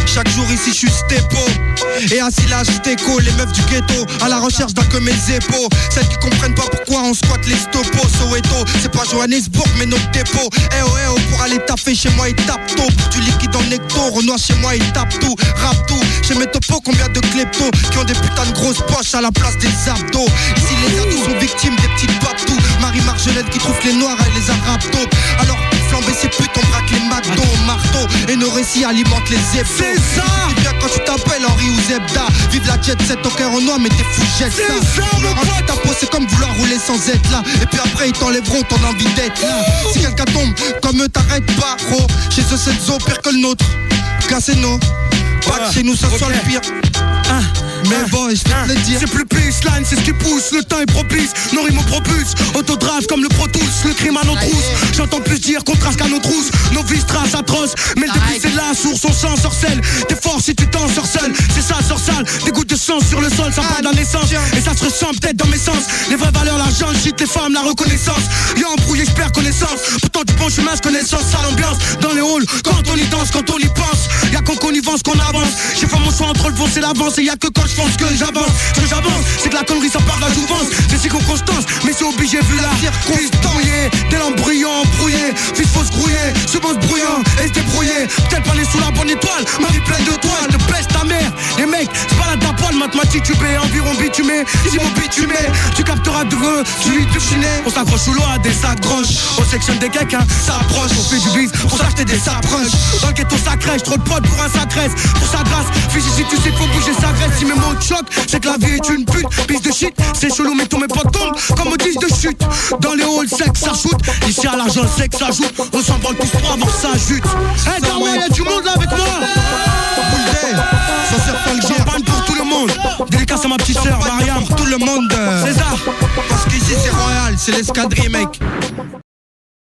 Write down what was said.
Chaque jour ici je suis stépo. Et assis là je déco. Les meufs du ghetto à la recherche d'un que mes épaules. Celles qui comprennent pas pourquoi on squatte les stopos. Soweto, c'est pas Johannesburg mais notre dépôt. Eh oh pour aller taffer chez moi il tape tôt. Pour du liquide en necto. Renoir chez moi il tape tout. Rap tout, chez mes topos combien de kleptos qui ont des putains de grosses poches à la place des abdos. Ici les adultes sont victimes des petites papetous. Marie-Marjolaine qui trouve les noirs et les arabes taupe. Alors flamber ces putes on braque les McDo au marteau. Et nos récits alimentent les hebdos. C'est ça. C'est bien quand tu t'appelles Henri ou Zebda. Vive la jet set au cœur en noir mais t'es fou jette ça. C'est ça mon pote. Ta peau c'est comme vouloir rouler sans être là. Et puis après ils t'enlèveront ton envie d'être là. Si quelqu'un tombe comme eux t'arrêtes pas gros. Chez eux c'est zo pire que le nôtre. Cassez-nous. Pas que chez nous ça soit le pire. Mais bon, je vais te le dire. C'est plus baseline, c'est ce qui pousse. Le temps est propice, nos rimes propulsent. Autodrage comme le Pro Tools, le crime à nos trousses. J'entends plus dire qu'on trace qu'à nos trousses. Nos vies traces atroces. Mais le début c'est la source, on s'en sorcelle. T'es fort si tu t'en sors seul. C'est ça, sort sale. Des gouttes de sang sur le sol, ça part de la naissance. Et ça se ressent peut-être dans mes sens. Les vraies valeurs, l'argent, le shit, les femmes, la reconnaissance. Y'a embrouillé, j'perds connaissance. Pourtant du bon chemin, connaissance, ça l'ambiance. Dans les halls, quand on y danse, quand on y pense. Y'a qu'en connivence qu'on avance. J'ai fait mon choix entre le fond et l'avance. Et y'a que quand je pense que j'avance. Ce que j'avance, c'est que la connerie ça part de la jouvence. C'est circonstance, mais c'est obligé vu la circonstance. Des lampes brillantes, brouillées. Fils fausse grouillée, se bosse bruyant et se débrouiller. Peut-être pas aller sous la bonne étoile. Ma vie pleine de toiles, de baisse ta mère. Les mecs, c'est pas la ta poil, mathématiques tu paies. Environ bitumé, si mon bitumé. Tu capteras de vœux, tu vis du chiné. On s'accroche sous l'eau à des accroches. On sectionne des quelqu'un, ça approche. On fait du bise pour s'acheter des approches. Dans le ghetto ça crèche, trop de potes pour un sacresse. Pour sa grâce, fils ici tu sais faut bouger sa graisse. Si mes mots te choquent, c'est que la vie est une pute. Piste de shit, c'est chelou mais tous mes potes tombent comme au disque de chute. Dans les halls c'est que ça shoot. Ici à l'argent c'est que ça joue. On s'en branle tous pour avoir sa jute. Hey Darwa, y'a du monde là avec moi. Champagne pour tout le monde. Dédicace à ma petite sœur Mariam. Pour tout le monde. César. Parce qu'ici c'est royal, c'est l'escadrille mec.